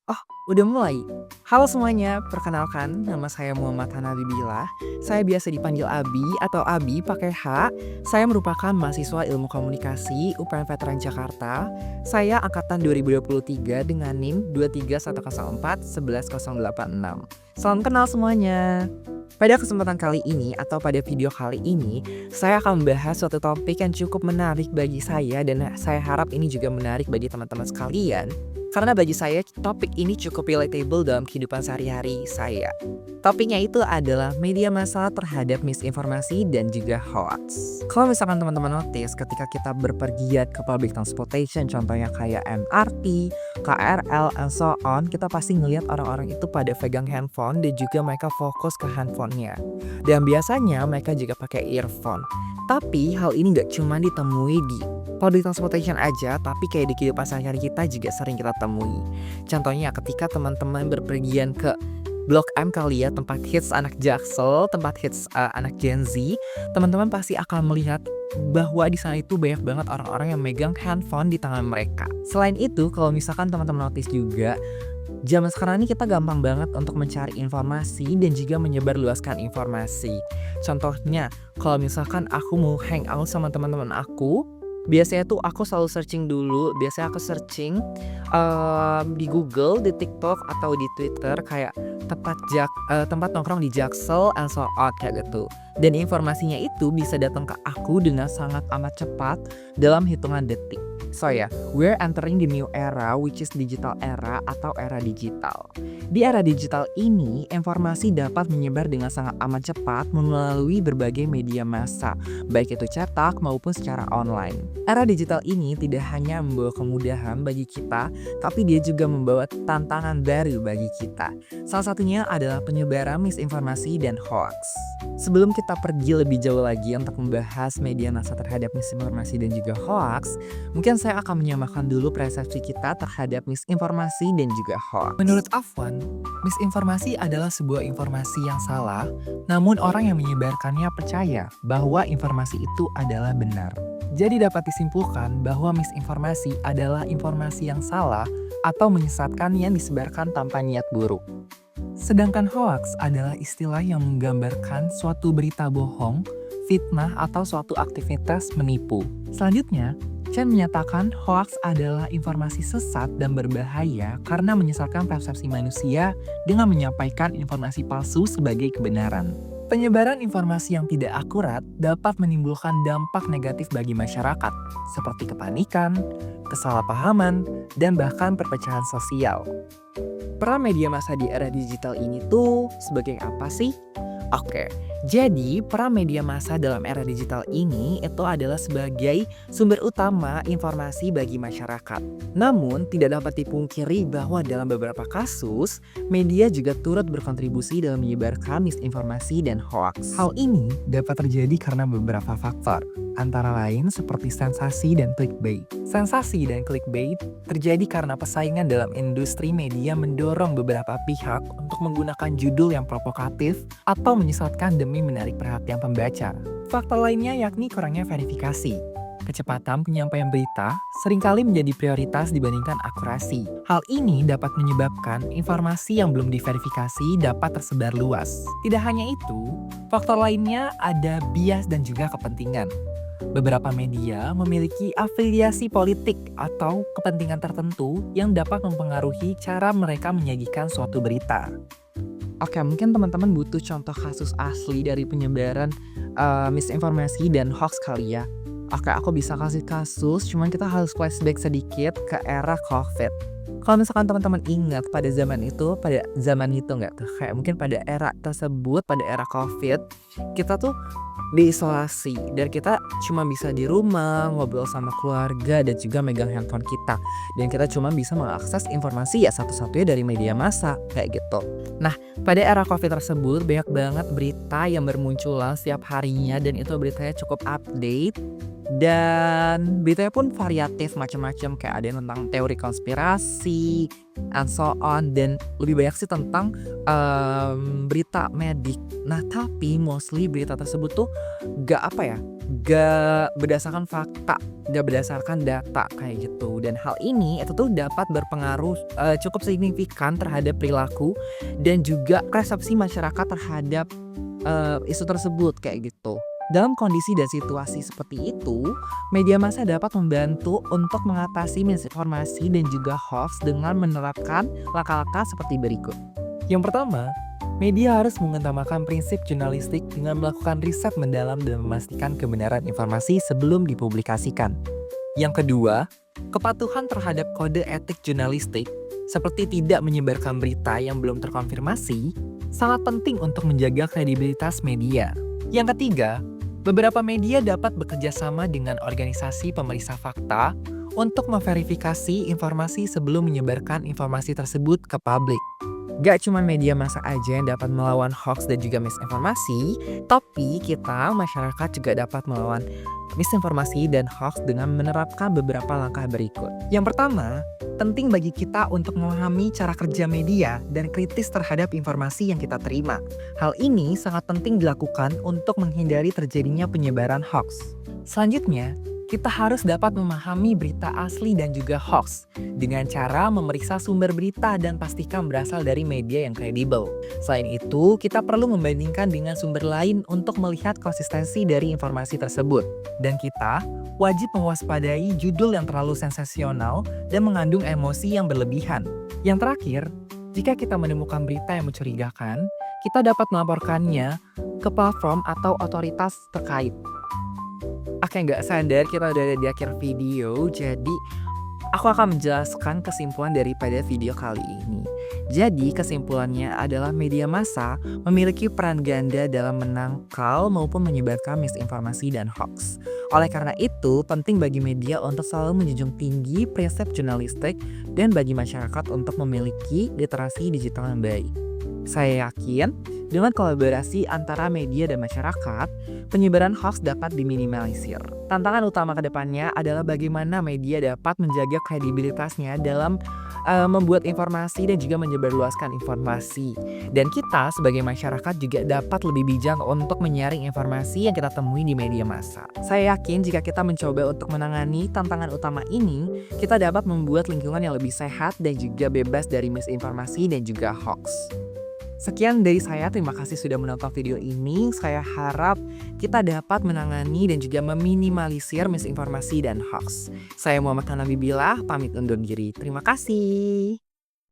Oh, udah mulai? Halo semuanya, perkenalkan nama saya Muhammad Hanabibillah. Saya biasa dipanggil Abi atau Abi pakai H. Saya merupakan mahasiswa Ilmu Komunikasi UPN Veteran Jakarta. Saya angkatan 2023 dengan NIM 23104-11086. Salam kenal semuanya. Pada kesempatan kali ini atau pada video kali ini, saya akan membahas suatu topik yang cukup menarik bagi saya dan saya harap ini juga menarik bagi teman-teman sekalian. Karena bagi saya topik ini cukup relatable dalam kehidupan sehari-hari saya. Topiknya itu adalah media massa terhadap misinformasi dan juga hoax. Kalau misalkan teman-teman notice ketika kita berpergian ke public transportation, contohnya kayak MRT, KRL, and so on, kita pasti ngelihat orang-orang itu pada pegang handphone dan juga mereka fokus ke handphonenya. Dan biasanya mereka juga pakai earphone. Tapi hal ini nggak cuma ditemui di public transportation aja, tapi kayak di kehidupan sehari-hari kita juga sering kita temui. Contohnya ketika teman-teman berpergian ke Blok M kali ya, tempat hits anak Jaksel, tempat hits anak Gen Z, teman-teman pasti akan melihat bahwa di sana itu banyak banget orang-orang yang megang handphone di tangan mereka. Selain itu, kalau misalkan teman-teman notice juga, zaman sekarang ini kita gampang banget untuk mencari informasi dan juga menyebarluaskan informasi. Contohnya, kalau misalkan aku mau hangout sama teman-teman aku, biasanya tuh aku selalu searching dulu. Biasanya aku searching di Google, di TikTok atau di Twitter kayak tempat nongkrong di Jaksel and so on kayak gitu. Dan informasinya itu bisa datang ke aku dengan sangat amat cepat dalam hitungan detik. So ya, we're entering the new era which is digital era atau era digital. Di era digital ini, informasi dapat menyebar dengan sangat amat cepat melalui berbagai media massa, baik itu cetak maupun secara online. Era digital ini tidak hanya membawa kemudahan bagi kita, tapi dia juga membawa tantangan baru bagi kita. Salah satunya adalah penyebaran misinformasi dan hoax. Sebelum kita pergi lebih jauh lagi untuk membahas media massa terhadap misinformasi dan juga hoax, mungkin saya akan menyamakan dulu persepsi kita terhadap misinformasi dan juga hoax. Menurut Afwan, misinformasi adalah sebuah informasi yang salah, namun orang yang menyebarkannya percaya bahwa informasi itu adalah benar. Jadi dapat disimpulkan bahwa misinformasi adalah informasi yang salah atau menyesatkan yang disebarkan tanpa niat buruk. Sedangkan hoax adalah istilah yang menggambarkan suatu berita bohong, fitnah, atau suatu aktivitas menipu. Selanjutnya, Chen menyatakan hoax adalah informasi sesat dan berbahaya karena menyesatkan persepsi manusia dengan menyampaikan informasi palsu sebagai kebenaran. Penyebaran informasi yang tidak akurat dapat menimbulkan dampak negatif bagi masyarakat, seperti kepanikan, kesalahpahaman, dan bahkan perpecahan sosial. Peran media massa di era digital ini tuh sebagai apa sih? Oke, jadi peran media massa dalam era digital ini itu adalah sebagai sumber utama informasi bagi masyarakat. Namun, tidak dapat dipungkiri bahwa dalam beberapa kasus, media juga turut berkontribusi dalam menyebarkan misinformasi dan hoax. Hal ini dapat terjadi karena beberapa faktor, antara lain seperti sensasi dan clickbait. Sensasi dan clickbait terjadi karena persaingan dalam industri media mendorong beberapa pihak untuk menggunakan judul yang provokatif atau menyesatkan demi menarik perhatian pembaca. Faktor lainnya yakni kurangnya verifikasi. Kecepatan penyampaian berita seringkali menjadi prioritas dibandingkan akurasi. Hal ini dapat menyebabkan informasi yang belum diverifikasi dapat tersebar luas. Tidak hanya itu, faktor lainnya ada bias dan juga kepentingan. Beberapa media memiliki afiliasi politik atau kepentingan tertentu yang dapat mempengaruhi cara mereka menyajikan suatu berita. Oke, mungkin teman-teman butuh contoh kasus asli dari penyebaran misinformasi dan hoax kali ya. Oke, aku bisa kasih kasus, cuman kita harus flashback sedikit ke era COVID. Kalau misalkan teman-teman ingat pada zaman itu nggak tuh, kayak mungkin pada era tersebut, pada era COVID, kita tuh diisolasi dan kita cuma bisa di rumah ngobrol sama keluarga dan juga megang handphone kita, dan kita cuma bisa mengakses informasi ya satu-satunya dari media massa kayak gitu. Nah, pada era COVID tersebut banyak banget berita yang bermunculan setiap harinya dan itu beritanya cukup update dan beritanya pun variatif macam-macam, kayak ada yang tentang teori konspirasi and so on, dan lebih banyak sih tentang berita medik. Nah, tapi mostly berita tersebut tuh gak gak berdasarkan fakta, gak berdasarkan data kayak gitu. Dan hal ini itu tuh dapat berpengaruh cukup signifikan terhadap perilaku dan juga persepsi masyarakat terhadap isu tersebut kayak gitu. Dalam kondisi dan situasi seperti itu, media massa dapat membantu untuk mengatasi misinformasi dan juga hoax dengan menerapkan langkah-langkah seperti berikut. Yang pertama, media harus mengutamakan prinsip jurnalistik dengan melakukan riset mendalam dan memastikan kebenaran informasi sebelum dipublikasikan. Yang kedua, kepatuhan terhadap kode etik jurnalistik seperti tidak menyebarkan berita yang belum terkonfirmasi sangat penting untuk menjaga kredibilitas media. Yang ketiga, beberapa media dapat bekerja sama dengan organisasi pemeriksa fakta untuk memverifikasi informasi sebelum menyebarkan informasi tersebut ke publik. Gak cuma media massa aja yang dapat melawan hoax dan juga misinformasi, tapi kita, masyarakat juga dapat melawan misinformasi dan hoax dengan menerapkan beberapa langkah berikut. Yang pertama, penting bagi kita untuk memahami cara kerja media dan kritis terhadap informasi yang kita terima. Hal ini sangat penting dilakukan untuk menghindari terjadinya penyebaran hoax. Selanjutnya, kita harus dapat memahami berita asli dan juga hoax dengan cara memeriksa sumber berita dan pastikan berasal dari media yang kredibel. Selain itu, kita perlu membandingkan dengan sumber lain untuk melihat konsistensi dari informasi tersebut. Dan kita wajib mewaspadai judul yang terlalu sensasional dan mengandung emosi yang berlebihan. Yang terakhir, jika kita menemukan berita yang mencurigakan, kita dapat melaporkannya ke platform atau otoritas terkait. Oke, nggak sadar kita udah ada di akhir video, jadi aku akan menjelaskan kesimpulan daripada video kali ini. Jadi kesimpulannya adalah media massa memiliki peran ganda dalam menangkal maupun menyebarkan misinformasi dan hoax. Oleh karena itu, penting bagi media untuk selalu menjunjung tinggi prinsip jurnalistik dan bagi masyarakat untuk memiliki literasi digital yang baik. Saya yakin dengan kolaborasi antara media dan masyarakat, penyebaran hoax dapat diminimalisir. Tantangan utama ke depannya adalah bagaimana media dapat menjaga kredibilitasnya dalam membuat informasi dan juga menyebarluaskan informasi. Dan kita sebagai masyarakat juga dapat lebih bijak untuk menyaring informasi yang kita temui di media massa. Saya yakin jika kita mencoba untuk menangani tantangan utama ini, kita dapat membuat lingkungan yang lebih sehat dan juga bebas dari misinformasi dan juga hoax. Sekian dari saya, terima kasih sudah menonton video ini. Saya harap kita dapat menangani dan juga meminimalisir misinformasi dan hoax. Saya Muhammad Hanabibillah, pamit undur diri. Terima kasih.